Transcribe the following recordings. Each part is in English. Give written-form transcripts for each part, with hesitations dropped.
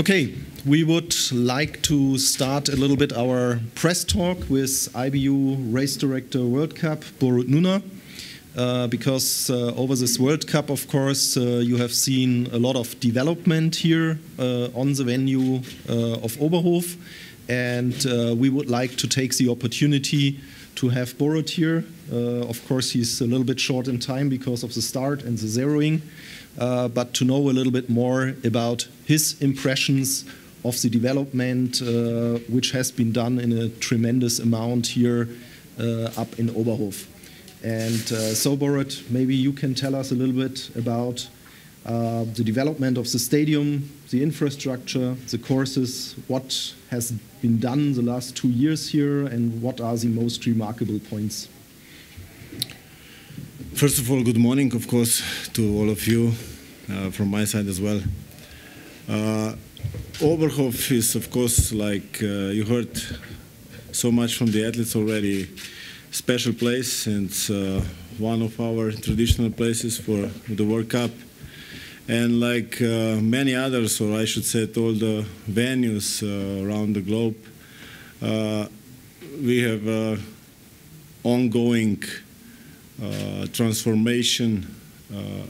Okay, we would like to start a little bit our press talk with IBU Race Director World Cup, Borut Nunar, because over this World Cup, of course, you have seen a lot of development here on the venue of Oberhof, and we would like to take the opportunity to have Borut here. Of course, he's a little bit short in time because of the start and the zeroing, but to know a little bit more about his impressions of the development which has been done in a tremendous amount here up in Oberhof. And so, Borut, maybe you can tell us a little bit about the development of the stadium, the infrastructure, the courses, what has been done the last 2 years here, and what are the most remarkable points? First of all, good morning, of course, to all of you from my side as well. Oberhof is, of course, like you heard so much from the athletes already, special place, and it's one of our traditional places for the World Cup. And like many others, or I should say all the venues around the globe, we have ongoing transformation,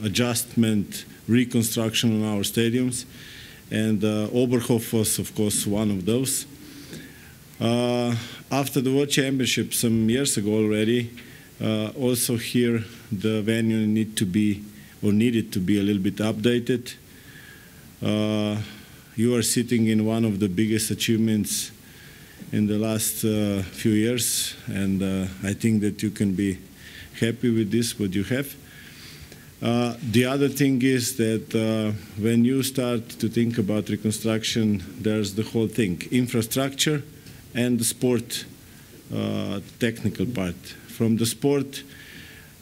adjustment, reconstruction on our stadiums. And Oberhof was, of course, one of those. After the World Championship some years ago already, also here the venue needed to be a little bit updated. You are sitting in one of the biggest achievements in the last few years, and I think that you can be happy with this, what you have. The other thing is that when you start to think about reconstruction, there's the whole thing, infrastructure and the sport technical part. From the sport,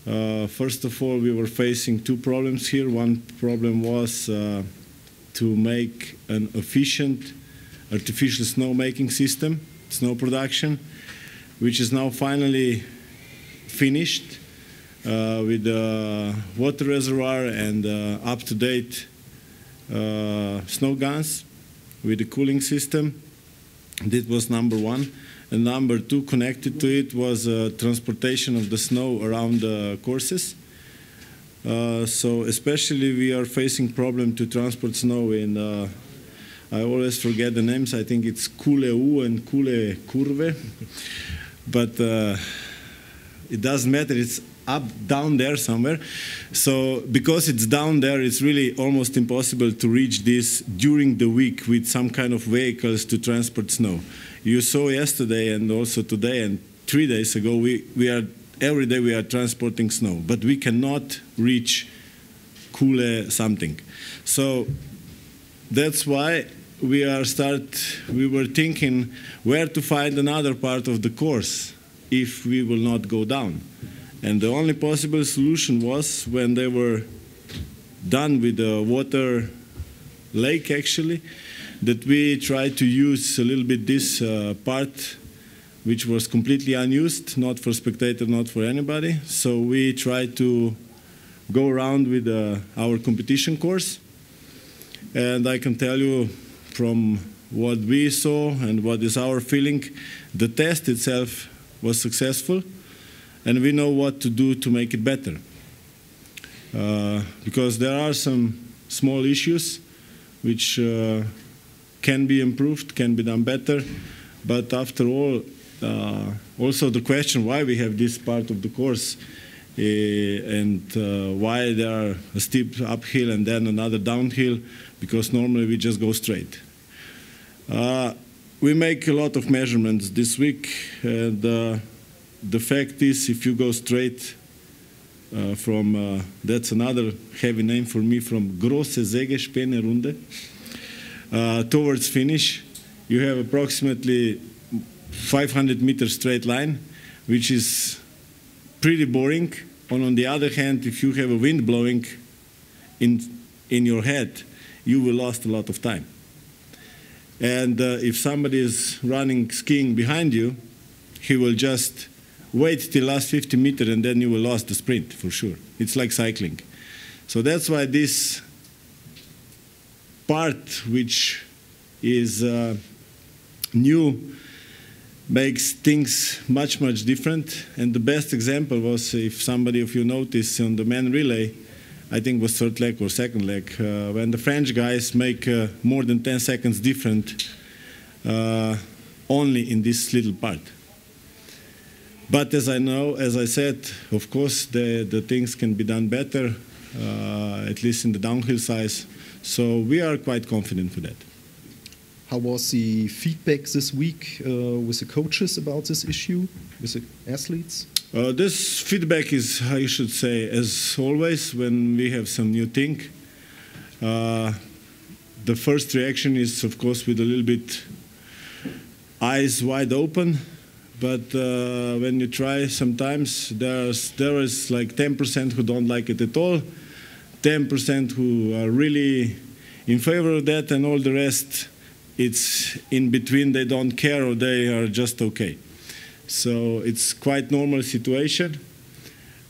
first of all, we were facing two problems here. One problem was to make an efficient artificial snow-making system, snow production, which is now finally finished with a water reservoir and up-to-date snow guns with a cooling system. That was number one. And number two, connected to it, was transportation of the snow around the courses. So especially we are facing problem to transport snow in, I always forget the names, I think it's Kule-U and Kule-Kurve. But it doesn't matter, it's up, down there somewhere. So because it's down there, it's really almost impossible to reach this during the week with some kind of vehicles to transport snow. You saw yesterday and also today and 3 days ago, every day we are transporting snow, but we cannot reach Kule something. So that's why we were thinking where to find another part of the course if we will not go down. And the only possible solution was when they were done with the water lake, actually, that we tried to use a little bit this part, which was completely unused, not for spectator, not for anybody. So we tried to go around with our competition course. And I can tell you from what we saw and what is our feeling, the test itself was successful. And we know what to do to make it better. Because there are some small issues which can be improved, can be done better. But after all, also the question why we have this part of the course and why there are a steep uphill and then another downhill, because normally we just go straight. We make a lot of measurements this week. And, the fact is, if you go straight from, that's another heavy name for me, from Grosse Sägespäne Runde towards finish, you have approximately 500-meter straight line, which is pretty boring. And on the other hand, if you have a wind blowing in your head, you will lose a lot of time. And if somebody is running skiing behind you, he will just wait till last 50 meters and then you will lose the sprint for sure. It's like cycling. So that's why this part which is new, makes things much different. And the best example was, if somebody of you noticed, on the men relay, I think it was third leg or second leg, when the French guys make more than 10 seconds different only in this little part. But as I said, of course, the things can be done better, at least in the downhill size. So we are quite confident for that. How was the feedback this week with the coaches about this issue, with the athletes? This feedback is, I should say, as always, when we have some new thing. The first reaction is, of course, with a little bit eyes wide open. But when you try, sometimes there is like 10% who don't like it at all, 10% who are really in favor of that, and all the rest, it's in between. They don't care, or they are just okay. So it's quite normal situation.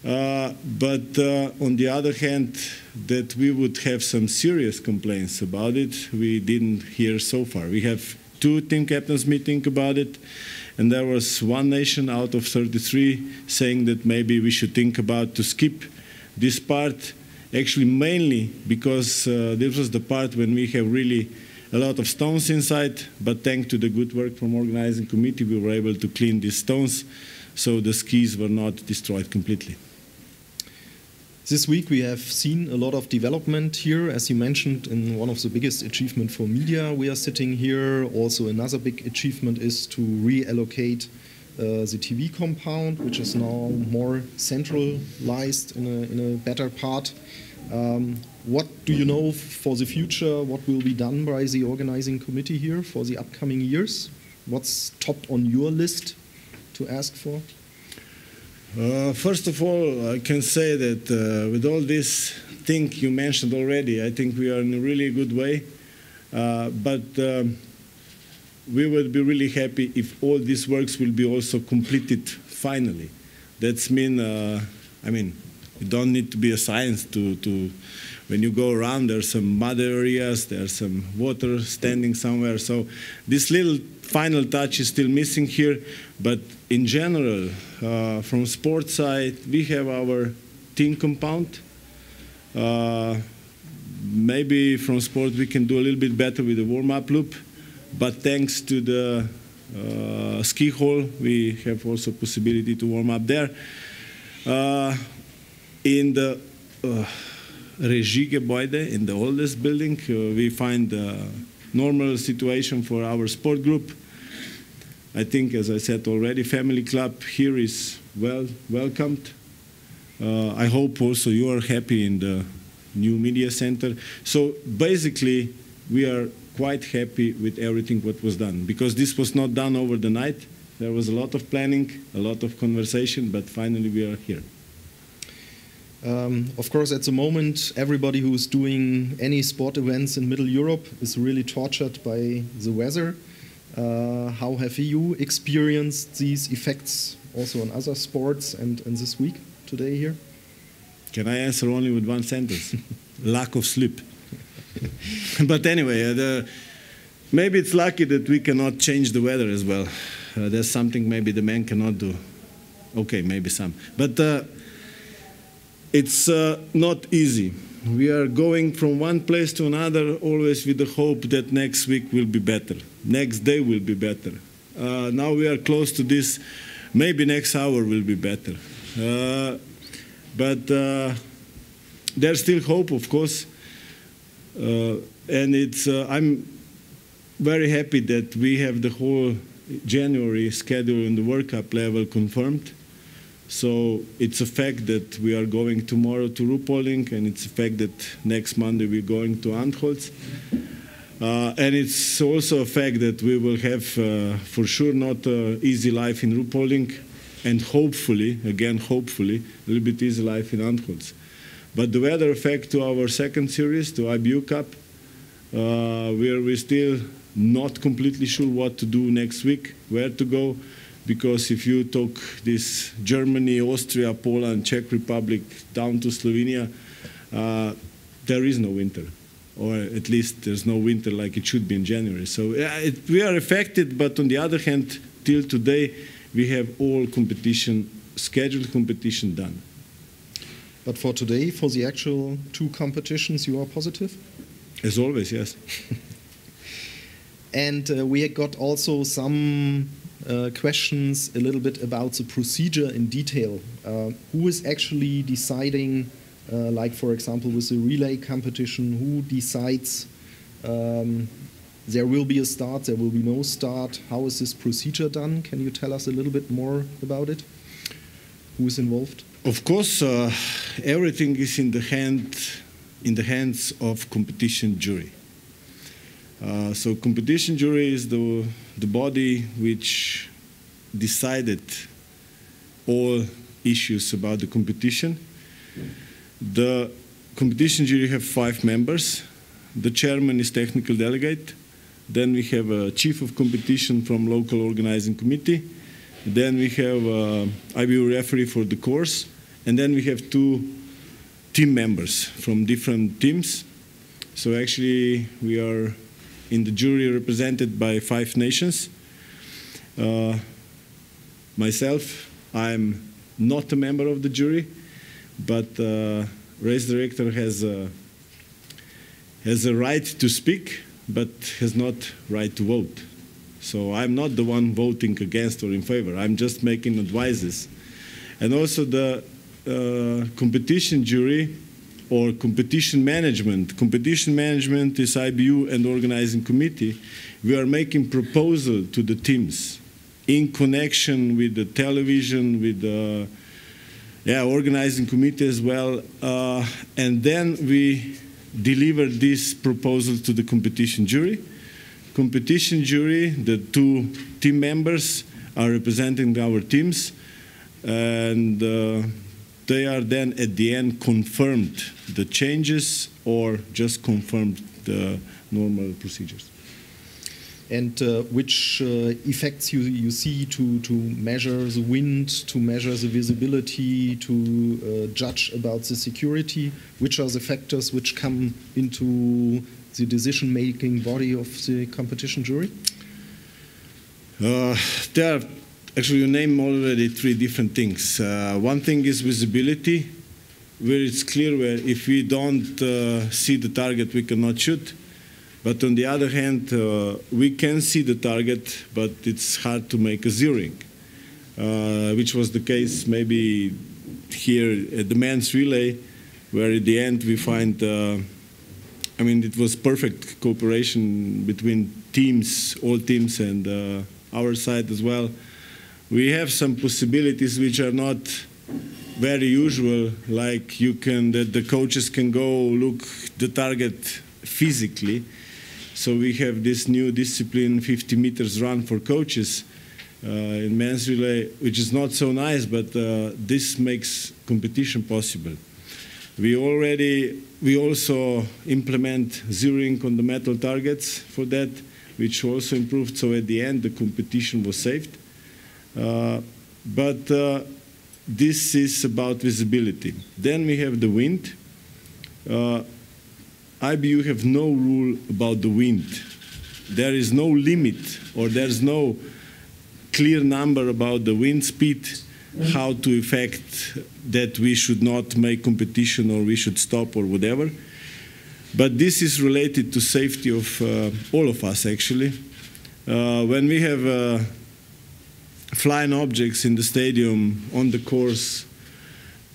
But on the other hand, that we would have some serious complaints about it, we didn't hear so far. We have 2 team captains meeting about it, and there was 1 nation out of 33 saying that maybe we should think about to skip this part, actually mainly because this was the part when we have really a lot of stones inside, but thanks to the good work from organizing committee, we were able to clean these stones, so the skis were not destroyed completely. This week we have seen a lot of development here, as you mentioned, in one of the biggest achievements for media. We are sitting here. Also another big achievement is to reallocate the TV compound, which is now more centralized in a better part. What do you know for the future? What will be done by the organizing committee here for the upcoming years? What's top on your list to ask for? First of all, I can say that with all this thing you mentioned already, I think we are in a really good way. But we would be really happy if all these works will be also completed finally. That's mean, I mean, you don't need to be a science to when you go around, there are some mud areas, there's some water standing somewhere. So this little final touch is still missing here. But in general, from sports side, we have our team compound. Maybe from sport we can do a little bit better with the warm-up loop. But thanks to the ski hall, we have also possibility to warm up there. In the Regiegebäude, in the oldest building, we find a normal situation for our sport group. I think, as I said already, family club here is welcomed. I hope also you are happy in the new media center. So basically, we are quite happy with everything what was done, because this was not done over the night. There was a lot of planning, a lot of conversation, but finally we are here. Of course, at the moment, everybody who's doing any sport events in Middle Europe is really tortured by the weather. How have you experienced these effects also on other sports and this week, today here? Can I answer only with one sentence? Lack of sleep. But anyway, maybe it's lucky that we cannot change the weather as well. There's something maybe the men cannot do. Okay, maybe some. But it's not easy. We are going from one place to another, always with the hope that next week will be better. Next day will be better. Now we are close to this. Maybe next hour will be better. But there's still hope, of course. And it's, I'm very happy that we have the whole January schedule in the World Cup level confirmed. So it's a fact that we are going tomorrow to Ruhpolding, and it's a fact that next Monday we're going to Antholz. And it's also a fact that we will have, for sure, not an easy life in Ruhpolding, and hopefully, again, hopefully, a little bit easy life in Antholz. But the weather effect to our second series, to IBU Cup, where we're still not completely sure what to do next week, where to go, because if you took this Germany, Austria, Poland, Czech Republic down to Slovenia, there is no winter. or at least there's no winter like it should be in January. So we are affected, but on the other hand, till today, we have all scheduled competition done. But for today, for the actual 2 competitions, you are positive? As always, yes. And we had got also some questions a little bit about the procedure in detail. Who is actually deciding, like for example with the relay competition, who decides there will be a start, there will be no start? How is this procedure done? Can you tell us a little bit more about it? Who is involved? Of course, everything is in the hands of competition jury. So competition jury is the body which decided all issues about the competition. The competition jury have 5 members. The chairman is technical delegate. Then we have a chief of competition from local organizing committee. Then we have IBU referee for the course. And then we have 2 team members from different teams. So actually we are in the jury represented by 5 nations. Myself, I'm not a member of the jury, but race director has a right to speak, but has not right to vote. So I'm not the one voting against or in favor. I'm just making advices. And also the competition jury or competition management. Competition management is IBU and organizing committee. We are making proposal to the teams in connection with the television, with the organizing committee as well. And then we deliver this proposal to the competition jury. Competition jury, the 2 team members are representing our teams, and they are then at the end confirmed the changes or just confirmed the normal procedures. And which effects you see to measure the wind, to measure the visibility, to judge about the security? Which are the factors which come into the decision-making body of the competition jury? There are, actually you name already 3 different things. One thing is visibility, where it's clear where if we don't see the target, we cannot shoot. But on the other hand, we can see the target, but it's hard to make a zeroing, which was the case maybe here at the men's relay, where at the end we find, I mean, it was perfect cooperation between teams, all teams, and our side as well. We have some possibilities which are not very usual, like that the coaches can go look the target physically. So we have this new discipline, 50 meters run for coaches in men's relay, which is not so nice, but this makes competition possible. We also implement zeroing on the metal targets for that, which also improved. So at the end, the competition was saved. But this is about visibility. Then we have the wind. IBU have no rule about the wind. There is no limit, or there's no clear number about the wind speed, how to affect that we should not make competition or we should stop or whatever. But this is related to safety of all of us, actually. When we have flying objects in the stadium, on the course,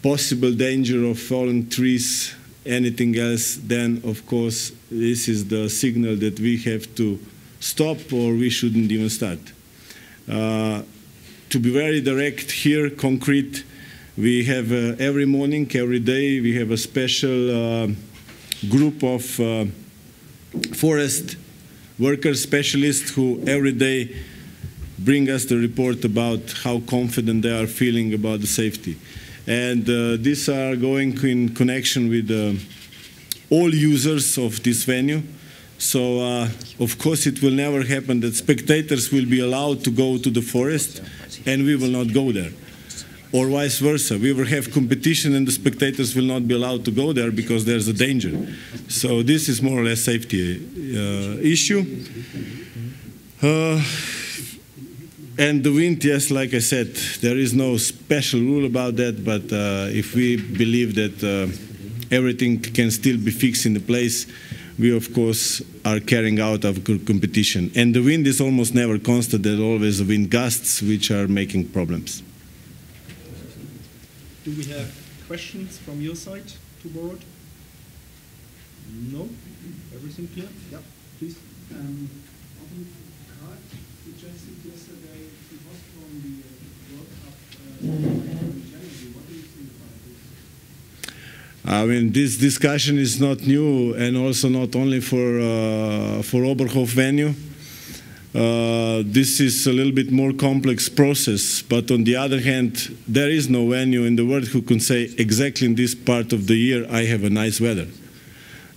possible danger of falling trees, anything else, then of course this is the signal that we have to stop or we shouldn't even start. To be very direct here, concrete, we have every morning, every day, we have a special group of forest workers, specialists who every day bring us the report about how confident they are feeling about the safety. And these are going in connection with all users of this venue. So, of course, it will never happen that spectators will be allowed to go to the forest and we will not go there. or vice versa. We will have competition and the spectators will not be allowed to go there because there's a danger. So this is more or less safety issue. And the wind, yes, like I said, there is no special rule about that, but if we believe that everything can still be fixed in the place, we of course are carrying out our competition. And the wind is almost never constant, there's always wind gusts which are making problems. Do we have questions from your side to Borut? No? Everything clear? Yeah, please. Suggested yesterday to postpone the World Cup in January. What do you think about this? I mean, this discussion is not new, and also not only for Oberhof venue. This is a little bit more complex process, but on the other hand, there is no venue in the world who can say exactly in this part of the year I have a nice weather.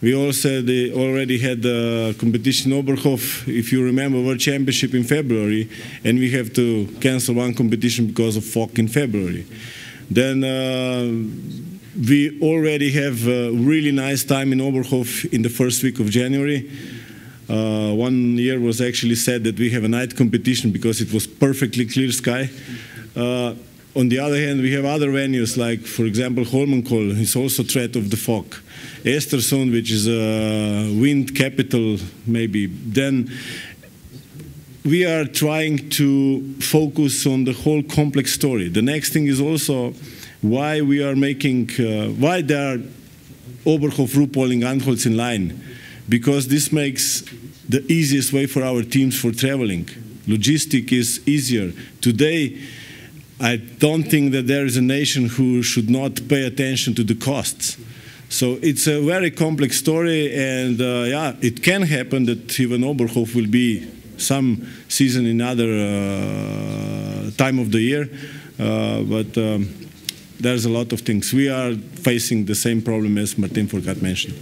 We also already had the competition Oberhof, if you remember, World Championship in February, and we have to cancel one competition because of fog in February. Then we already have a really nice time in Oberhof in the first week of January. 1 year was actually said that we have a night competition because it was perfectly clear sky. On the other hand, we have other venues like, for example, Holmenkoll is also threat of the fog. Östersund, which is a wind capital, maybe. Then we are trying to focus on the whole complex story. The next thing is also why we are making, why there are Oberhof, Ruhpolding, Anholz in line. Because this makes the easiest way for our teams for traveling. Logistic is easier. Today, I don't think that there is a nation who should not pay attention to the costs. So it's a very complex story, and yeah, it can happen that even Oberhof will be some season in other time of the year, but there's a lot of things. We are facing the same problem as Martin Fourcade mentioned.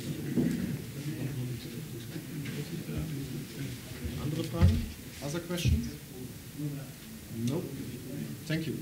Andere Fragen? Other questions? No. Thank you.